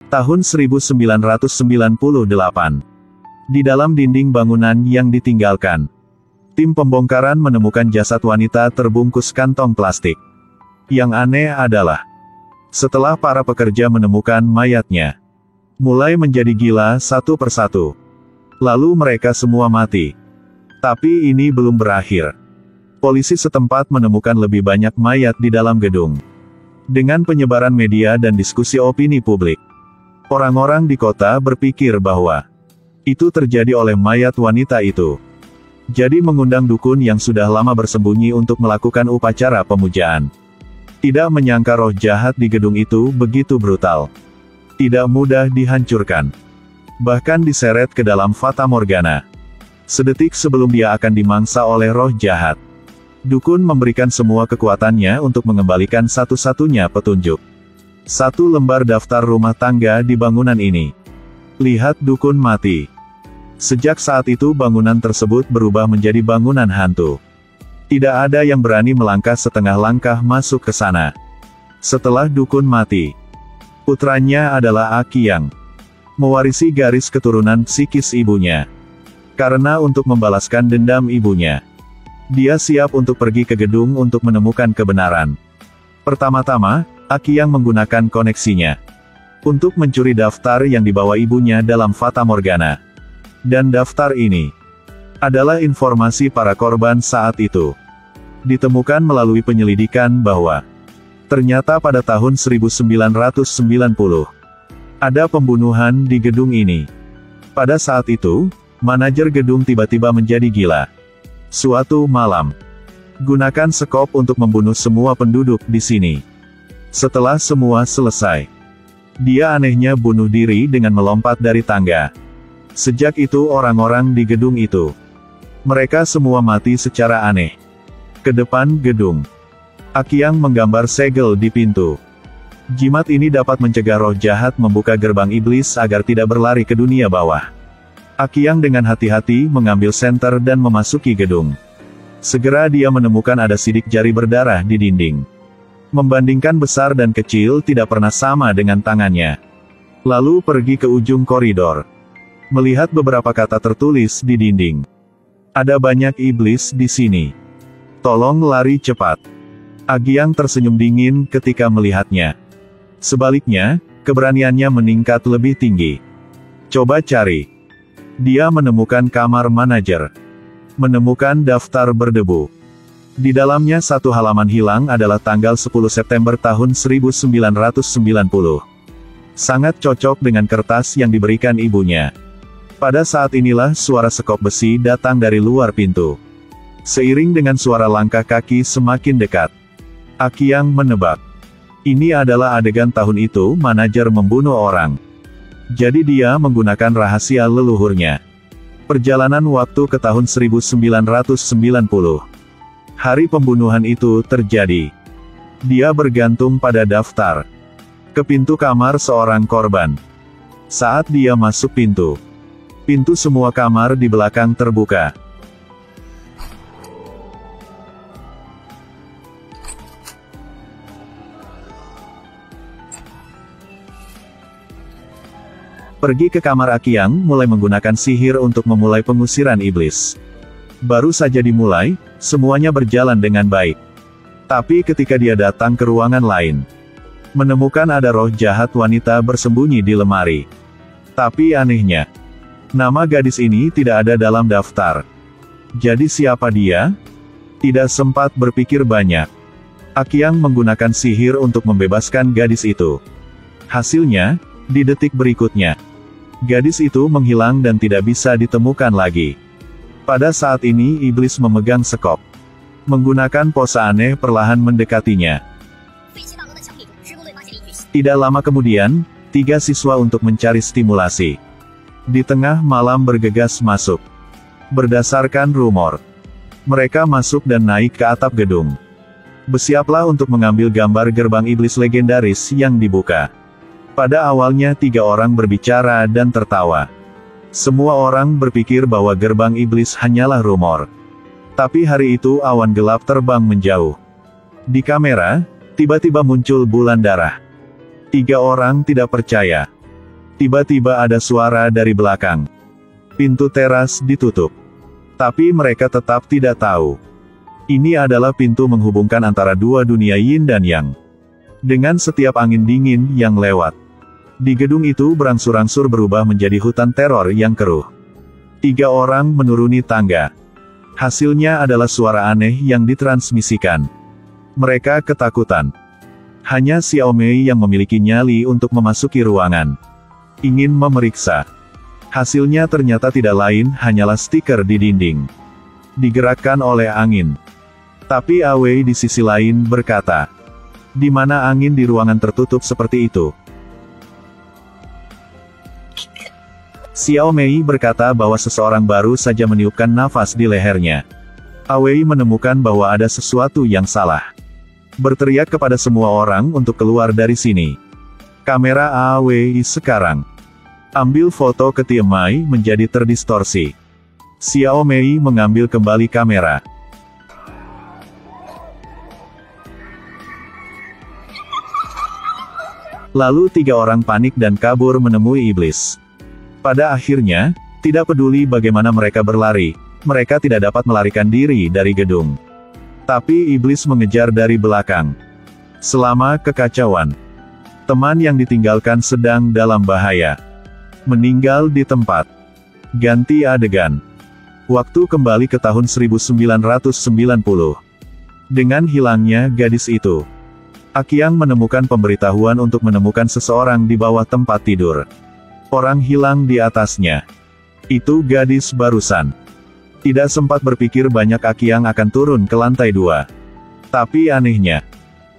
Tahun 1998. Di dalam dinding bangunan yang ditinggalkan, tim pembongkaran menemukan jasad wanita terbungkus kantong plastik. Yang aneh adalah, setelah para pekerja menemukan mayatnya, mulai menjadi gila satu persatu. Lalu mereka semua mati. Tapi ini belum berakhir. Polisi setempat menemukan lebih banyak mayat di dalam gedung. Dengan penyebaran media dan diskusi opini publik, orang-orang di kota berpikir bahwa itu terjadi oleh mayat wanita itu. Jadi mengundang dukun yang sudah lama bersembunyi untuk melakukan upacara pemujaan. Tidak menyangka roh jahat di gedung itu begitu brutal. Tidak mudah dihancurkan. Bahkan diseret ke dalam fata morgana. Sedetik sebelum dia akan dimangsa oleh roh jahat, dukun memberikan semua kekuatannya untuk mengembalikan satu-satunya petunjuk. 1 lembar daftar rumah tangga di bangunan ini. Lihat dukun mati. Sejak saat itu bangunan tersebut berubah menjadi bangunan hantu. Tidak ada yang berani melangkah setengah langkah masuk ke sana. Setelah dukun mati, putranya adalah Akiyang, mewarisi garis keturunan psikis ibunya. Karena untuk membalaskan dendam ibunya, dia siap untuk pergi ke gedung untuk menemukan kebenaran. Pertama-tama, Akiyang menggunakan koneksinya untuk mencuri daftar yang dibawa ibunya dalam fata morgana. Dan daftar ini adalah informasi para korban saat itu. Ditemukan melalui penyelidikan bahwa ternyata pada tahun 1990 ada pembunuhan di gedung ini. Pada saat itu, manajer gedung tiba-tiba menjadi gila. Suatu malam, gunakan sekop untuk membunuh semua penduduk di sini. Setelah semua selesai, dia anehnya bunuh diri dengan melompat dari tangga. Sejak itu orang-orang di gedung itu, mereka semua mati secara aneh. Ke depan gedung, Akiyang menggambar segel di pintu. Jimat ini dapat mencegah roh jahat membuka gerbang iblis agar tidak berlari ke dunia bawah. Akiyang dengan hati-hati mengambil senter dan memasuki gedung. Segera dia menemukan ada sidik jari berdarah di dinding. Membandingkan besar dan kecil tidak pernah sama dengan tangannya. Lalu pergi ke ujung koridor. Melihat beberapa kata tertulis di dinding. Ada banyak iblis di sini. Tolong lari cepat. Akiyang tersenyum dingin ketika melihatnya. Sebaliknya, keberaniannya meningkat lebih tinggi. Coba cari. Dia menemukan kamar manajer. Menemukan daftar berdebu. Di dalamnya satu halaman hilang adalah tanggal 10 September tahun 1990. Sangat cocok dengan kertas yang diberikan ibunya. Pada saat inilah suara sekop besi datang dari luar pintu. Seiring dengan suara langkah kaki semakin dekat, Akiyang menebak. Ini adalah adegan tahun itu manajer membunuh orang. Jadi dia menggunakan rahasia leluhurnya. Perjalanan waktu ke tahun 1990. Hari pembunuhan itu terjadi. Dia bergantung pada daftar ke pintu kamar seorang korban. Saat dia masuk pintu, pintu semua kamar di belakang terbuka. Pergi ke kamar Akiyang, mulai menggunakan sihir untuk memulai pengusiran iblis. Baru saja dimulai, semuanya berjalan dengan baik. Tapi ketika dia datang ke ruangan lain, menemukan ada roh jahat wanita bersembunyi di lemari. Tapi anehnya, nama gadis ini tidak ada dalam daftar. Jadi siapa dia? Tidak sempat berpikir banyak. Akiyang menggunakan sihir untuk membebaskan gadis itu. Hasilnya, di detik berikutnya, gadis itu menghilang dan tidak bisa ditemukan lagi. Pada saat ini iblis memegang sekop. Menggunakan pose aneh perlahan mendekatinya. Tidak lama kemudian, 3 siswa untuk mencari stimulasi. Di tengah malam bergegas masuk. Berdasarkan rumor, mereka masuk dan naik ke atap gedung. Bersiaplah untuk mengambil gambar gerbang iblis legendaris yang dibuka. Pada awalnya 3 orang berbicara dan tertawa. Semua orang berpikir bahwa gerbang iblis hanyalah rumor. Tapi hari itu awan gelap terbang menjauh. Di kamera, tiba-tiba muncul bulan darah. 3 orang tidak percaya. Tiba-tiba ada suara dari belakang. Pintu teras ditutup. Tapi mereka tetap tidak tahu. Ini adalah pintu menghubungkan antara dua dunia yin dan yang. Dengan setiap angin dingin yang lewat, di gedung itu berangsur-angsur berubah menjadi hutan teror yang keruh. 3 orang menuruni tangga. Hasilnya adalah suara aneh yang ditransmisikan. Mereka ketakutan. Hanya Xiao Mei yang memiliki nyali untuk memasuki ruangan. Ingin memeriksa. Hasilnya ternyata tidak lain hanyalah stiker di dinding. Digerakkan oleh angin. Tapi Awei di sisi lain berkata, di mana angin di ruangan tertutup seperti itu? Xiao Mei berkata bahwa seseorang baru saja meniupkan nafas di lehernya. Awei menemukan bahwa ada sesuatu yang salah. Berteriak kepada semua orang untuk keluar dari sini. Kamera Awei sekarang. Ambil foto Ketiemai menjadi terdistorsi. Xiao Mei mengambil kembali kamera. Lalu 3 orang panik dan kabur menemui iblis. Pada akhirnya, tidak peduli bagaimana mereka berlari, mereka tidak dapat melarikan diri dari gedung. Tapi iblis mengejar dari belakang. Selama kekacauan, teman yang ditinggalkan sedang dalam bahaya. Meninggal di tempat. Ganti adegan. Waktu kembali ke tahun 1990. Dengan hilangnya gadis itu, Akiang menemukan pemberitahuan untuk menemukan seseorang di bawah tempat tidur. Orang hilang di atasnya. Itu gadis barusan. Tidak sempat berpikir banyak, Akiang akan turun ke lantai 2. Tapi anehnya,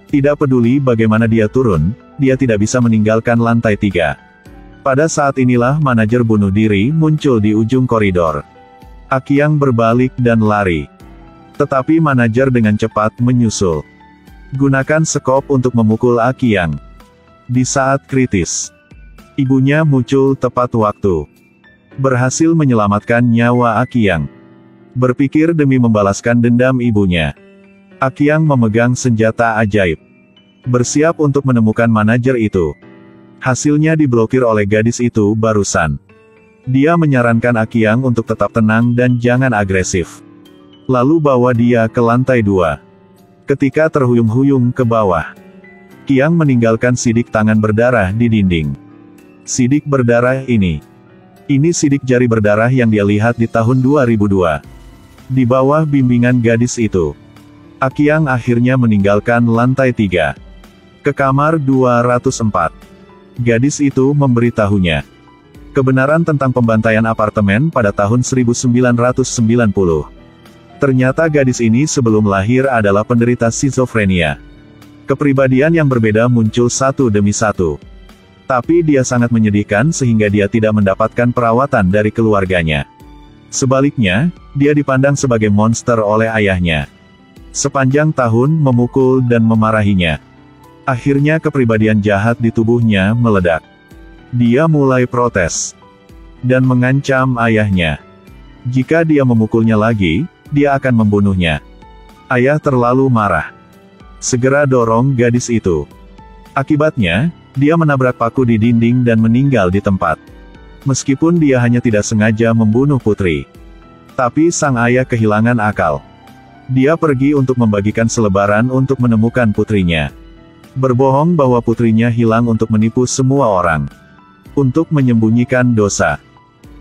tidak peduli bagaimana dia turun, dia tidak bisa meninggalkan lantai 3. Pada saat inilah manajer bunuh diri muncul di ujung koridor. Akiang berbalik dan lari. Tetapi manajer dengan cepat menyusul. Gunakan sekop untuk memukul Akiang. Di saat kritis, ibunya muncul tepat waktu. Berhasil menyelamatkan nyawa Akiang. Berpikir demi membalaskan dendam ibunya, Akiang memegang senjata ajaib. Bersiap untuk menemukan manajer itu. Hasilnya diblokir oleh gadis itu barusan. Dia menyarankan Akiang untuk tetap tenang dan jangan agresif. Lalu bawa dia ke lantai 2. Ketika terhuyung-huyung ke bawah, Kiang meninggalkan sidik tangan berdarah di dinding. Sidik berdarah ini sidik jari berdarah yang dia lihat di tahun 2002. Di bawah bimbingan gadis itu, Akiang akhirnya meninggalkan lantai 3. Ke kamar 204. Gadis itu memberitahunya kebenaran tentang pembantaian apartemen pada tahun 1990. Ternyata gadis ini sebelum lahir adalah penderita skizofrenia. Kepribadian yang berbeda muncul satu demi satu. Tapi dia sangat menyedihkan sehingga dia tidak mendapatkan perawatan dari keluarganya. Sebaliknya, dia dipandang sebagai monster oleh ayahnya. Sepanjang tahun memukul dan memarahinya. Akhirnya kepribadian jahat di tubuhnya meledak. Dia mulai protes dan mengancam ayahnya. Jika dia memukulnya lagi, dia akan membunuhnya. Ayah terlalu marah. Segera dorong gadis itu. Akibatnya, dia menabrak paku di dinding dan meninggal di tempat. Meskipun dia hanya tidak sengaja membunuh putri. Tapi sang ayah kehilangan akal. Dia pergi untuk membagikan selebaran untuk menemukan putrinya. Berbohong bahwa putrinya hilang untuk menipu semua orang. Untuk menyembunyikan dosa,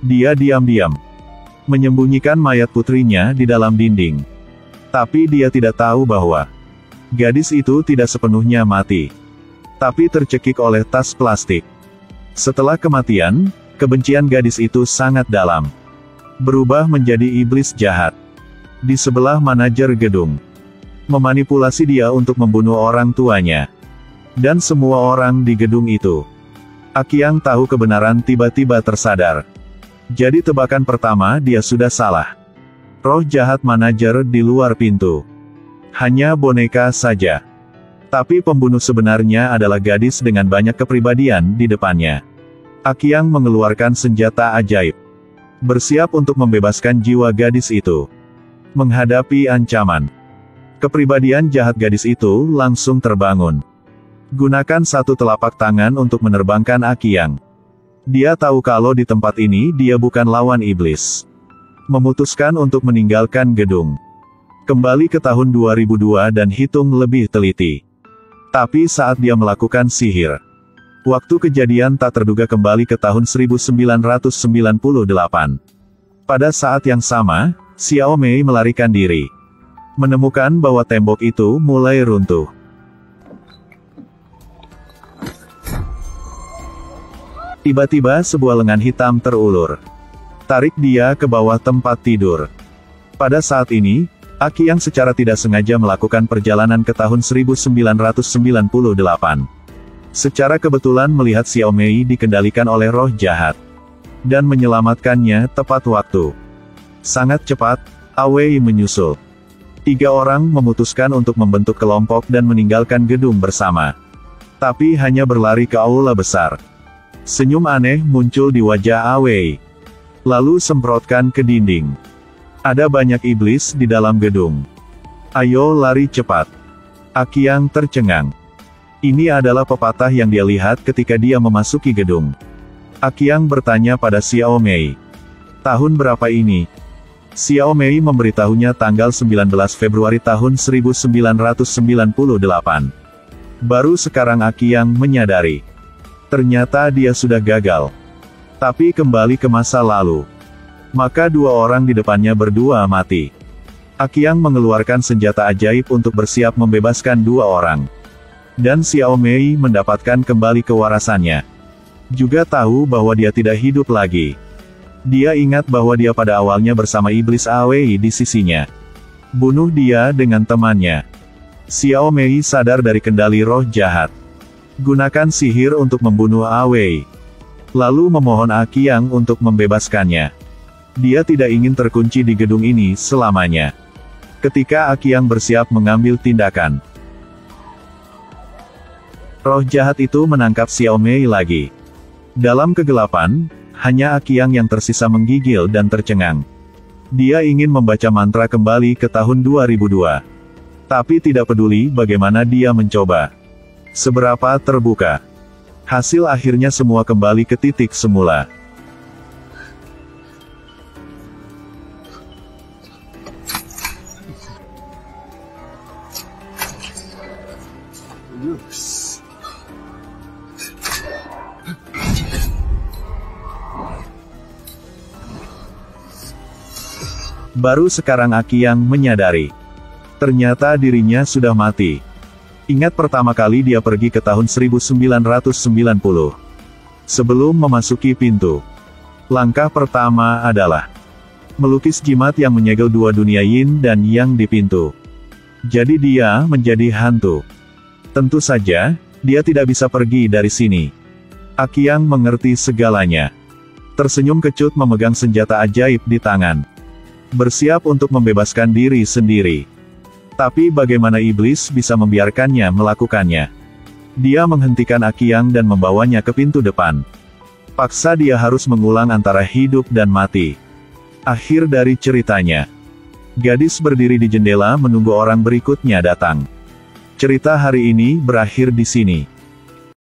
dia diam-diam menyembunyikan mayat putrinya di dalam dinding. Tapi dia tidak tahu bahwa gadis itu tidak sepenuhnya mati, tapi tercekik oleh tas plastik. Setelah kematian, kebencian gadis itu sangat dalam. Berubah menjadi iblis jahat. Di sebelah manajer gedung. Memanipulasi dia untuk membunuh orang tuanya. Dan semua orang di gedung itu. Akiang tahu kebenaran tiba-tiba tersadar. Jadi tebakan pertama dia sudah salah. Roh jahat manajer di luar pintu. Hanya boneka saja. Tapi pembunuh sebenarnya adalah gadis dengan banyak kepribadian di depannya. Akiang mengeluarkan senjata ajaib. Bersiap untuk membebaskan jiwa gadis itu. Menghadapi ancaman. Kepribadian jahat gadis itu langsung terbangun. Gunakan satu telapak tangan untuk menerbangkan Akiang. Dia tahu kalau di tempat ini dia bukan lawan iblis. Memutuskan untuk meninggalkan gedung. Kembali ke tahun 2002 dan hitung lebih teliti. Tapi saat dia melakukan sihir, waktu kejadian tak terduga kembali ke tahun 1998. Pada saat yang sama, Xiao Mei melarikan diri. Menemukan bahwa tembok itu mulai runtuh. Tiba-tiba sebuah lengan hitam terulur. Tarik dia ke bawah tempat tidur. Pada saat ini, Aki yang secara tidak sengaja melakukan perjalanan ke tahun 1998. Secara kebetulan melihat Xiao Mei dikendalikan oleh roh jahat. Dan menyelamatkannya tepat waktu. Sangat cepat, Awei menyusul. 3 orang memutuskan untuk membentuk kelompok dan meninggalkan gedung bersama. Tapi hanya berlari ke aula besar. Senyum aneh muncul di wajah Awei. Lalu semprotkan ke dinding. Ada banyak iblis di dalam gedung. Ayo lari cepat. Akiang tercengang. Ini adalah pepatah yang dia lihat ketika dia memasuki gedung. Akiang bertanya pada Xiao Mei. Tahun berapa ini? Xiao Mei memberitahunya tanggal 19 Februari tahun 1998. Baru sekarang Akiang menyadari. Ternyata dia sudah gagal. Tapi kembali ke masa lalu. Maka 2 orang di depannya berdua mati. Akiang mengeluarkan senjata ajaib untuk bersiap membebaskan 2 orang. Dan Xiao Mei mendapatkan kembali kewarasannya. Juga tahu bahwa dia tidak hidup lagi. Dia ingat bahwa dia pada awalnya bersama iblis Awei di sisinya. Bunuh dia dengan temannya. Xiao Mei sadar dari kendali roh jahat. Gunakan sihir untuk membunuh Awei. Lalu memohon Akiang untuk membebaskannya. Dia tidak ingin terkunci di gedung ini selamanya. Ketika Akiang bersiap mengambil tindakan, roh jahat itu menangkap Xiao Mei lagi. Dalam kegelapan, hanya Akiang yang tersisa menggigil dan tercengang. Dia ingin membaca mantra kembali ke tahun 2002. Tapi tidak peduli bagaimana dia mencoba. Seberapa terbuka. Hasil akhirnya semua kembali ke titik semula. Baru sekarang Akiang menyadari. Ternyata dirinya sudah mati. Ingat pertama kali dia pergi ke tahun 1990. Sebelum memasuki pintu. Langkah pertama adalah melukis jimat yang menyegel 2 dunia yin dan yang di pintu. Jadi dia menjadi hantu. Tentu saja, dia tidak bisa pergi dari sini. Akiang mengerti segalanya. Tersenyum kecut memegang senjata ajaib di tangan. Bersiap untuk membebaskan diri sendiri. Tapi bagaimana iblis bisa membiarkannya melakukannya? Dia menghentikan Akiang dan membawanya ke pintu depan. Paksa dia harus mengulang antara hidup dan mati. Akhir dari ceritanya. Gadis berdiri di jendela menunggu orang berikutnya datang. Cerita hari ini berakhir di sini.